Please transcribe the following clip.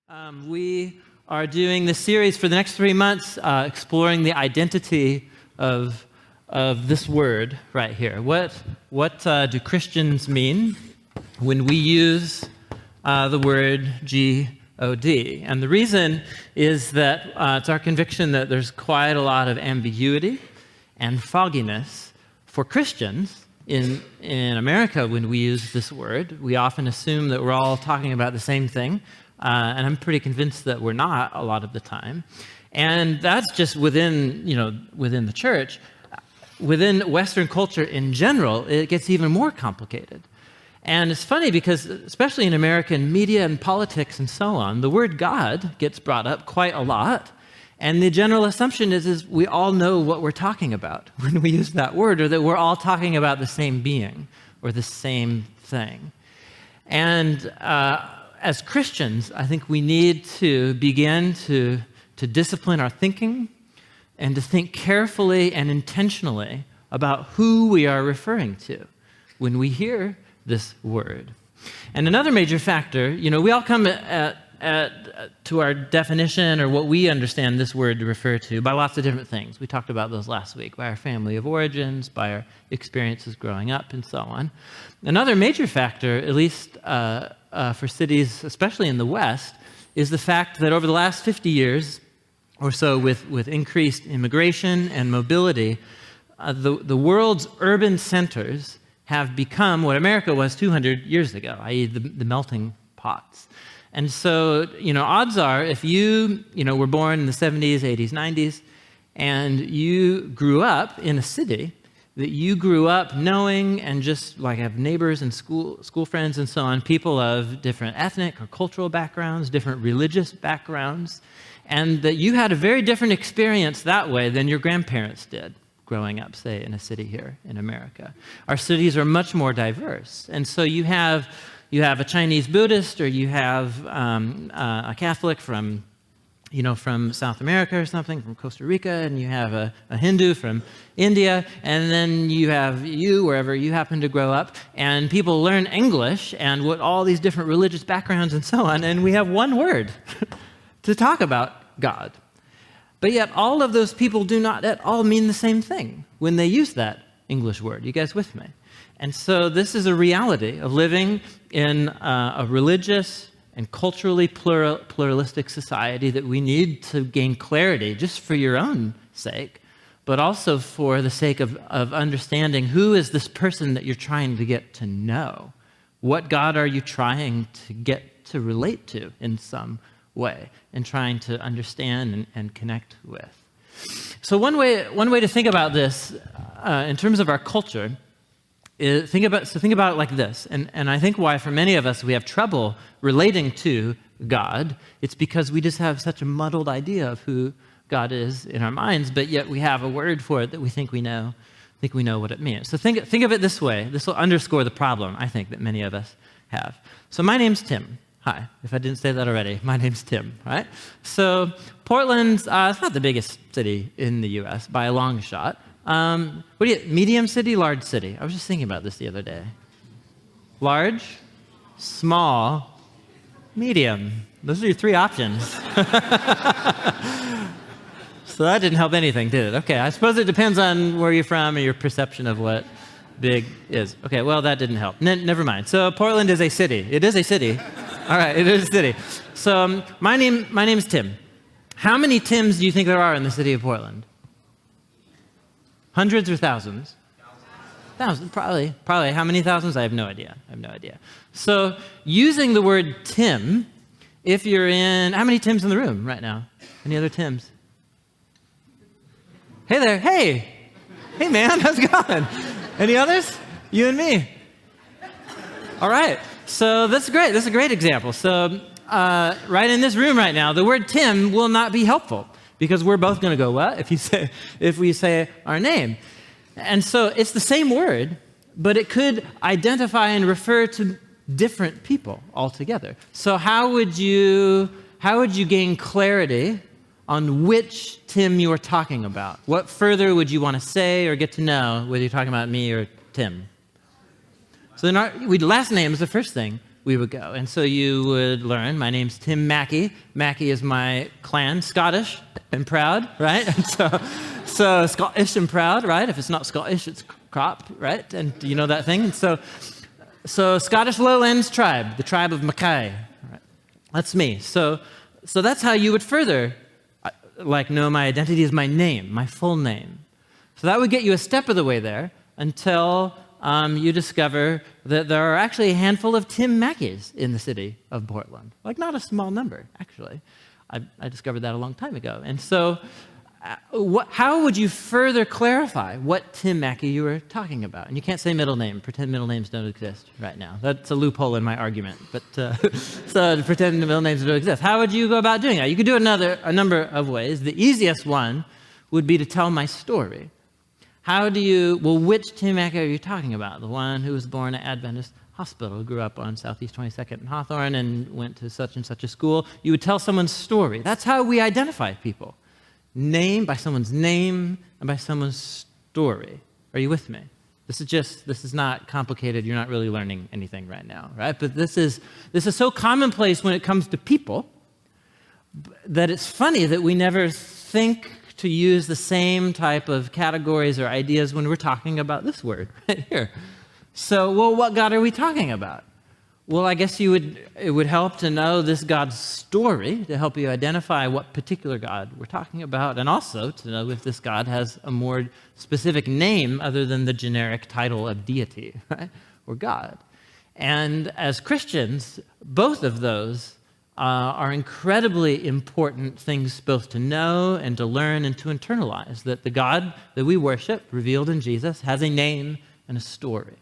We are doing this series for the next 3 months, exploring the identity of this word right here. What do Christians mean when we use the word G-O-D? And the reason is that it's our conviction that there's quite a lot of ambiguity and fogginess for Christians in America when we use this word. We often assume that we're all talking about the same thing. And I'm pretty convinced that we're not a lot of the time. And that's just within the church. Within Western culture in general, it gets even more complicated. And it's funny because, especially in American media and politics and so on, the word God gets brought up quite a lot. And the general assumption is we all know what we're talking about when we use that word, or that we're all talking about the same being or the same thing. And as Christians, I think we need to begin to discipline our thinking and to think carefully and intentionally about who we are referring to when we hear this word. And another major factor, we all come to our definition or what we understand this word to refer to by lots of different things. We talked about those last week, by our family of origins, by our experiences growing up, and so on. Another major factor, at least for cities, especially in the West, is the fact that over the last 50 years or so, with increased immigration and mobility, the world's urban centers have become what America was 200 years ago, i.e. the melting pots. And so, odds are, if you, were born in the 70s, 80s, 90s, and you grew up in a city, that you grew up knowing and just have neighbors and school friends and so on, people of different ethnic or cultural backgrounds, different religious backgrounds, and that you had a very different experience that way than your grandparents did growing up, say, in a city here in America. Our cities are much more diverse. And so you have a Chinese Buddhist, or you have a Catholic from South America or something, from Costa Rica, and you have a Hindu from India, and then you have you, wherever you happen to grow up, and people learn English and what all these different religious backgrounds and so on, and we have one word to talk about God. But yet all of those people do not at all mean the same thing when they use that English word. You guys with me? And so this is a reality of living in a religious and culturally pluralistic society that we need to gain clarity just for your own sake, but also for the sake of understanding who is this person that you're trying to get to know. What God are you trying to get to relate to in some way and trying to understand and connect with? So one way to think about this in terms of our culture is think about it like this, and I think why for many of us we have trouble relating to God, it's because we just have such a muddled idea of who God is in our minds, but yet we have a word for it that we think we know what it means. So think of it this way. This will underscore the problem, I think, that many of us have. So my name's Tim. Hi, if I didn't say that already, my name's Tim, right? So Portland's it's not the biggest city in the U.S. by a long shot. Medium city, large city? I was just thinking about this the other day. Large, small, medium. Those are your three options. So that didn't help anything, did it? Okay, I suppose it depends on where you're from and your perception of what big is. Okay, well, that didn't help. Never mind. So Portland is a city. It is a city. All right, it is a city. So my name is Tim. How many Tims do you think there are in the city of Portland? Hundreds or thousands? Thousands, probably. How many thousands? I have no idea. So using the word Tim, if you're in, how many Tims in the room right now? Any other Tims? Hey there. Hey man, how's it going? Any others? You and me. All right. So that's great. That's a great example. So right in this room right now, the word Tim will not be helpful, because we're both going to go, what? If we say our name. And so it's the same word, but it could identify and refer to different people altogether. So how would you gain clarity on which Tim you are talking about? What further would you want to say or get to know, whether you're talking about me or Tim? So last name is the first thing we would go. And so you would learn, my name's Tim Mackey. Mackey is my clan, Scottish and proud, right? And so Scottish and proud, right? If it's not Scottish, it's crop, right? And you know that thing? And so Scottish Lowlands tribe, the tribe of Mackay. Right? That's me. So that's how you would further know my identity is my name, my full name. So that would get you a step of the way there until you discover that there are actually a handful of Tim Mackeys in the city of Portland. Like, not a small number, actually. I discovered that a long time ago. And so how would you further clarify what Tim Mackey you were talking about? And you can't say middle name. Pretend middle names don't exist right now. That's a loophole in my argument. But so pretend middle names don't exist. How would you go about doing that? You could do a number of ways. The easiest one would be to tell my story. Which Tim Mackey are you talking about? The one who was born at Adventist Hospital, grew up on Southeast 22nd and Hawthorne, and went to such and such a school. You would tell someone's story. That's how we identify people. By someone's name and by someone's story. Are you with me? This is not complicated. You're not really learning anything right now, right? But this is so commonplace when it comes to people that it's funny that we never think to use the same type of categories or ideas when we're talking about this word right here. So, what God are we talking about? Well, I guess it would help to know this God's story to help you identify what particular God we're talking about, and also to know if this God has a more specific name other than the generic title of deity, right? Or God. And as Christians, both of those are incredibly important things both to know and to learn and to internalize, that the God that we worship, revealed in Jesus, has a name and a story.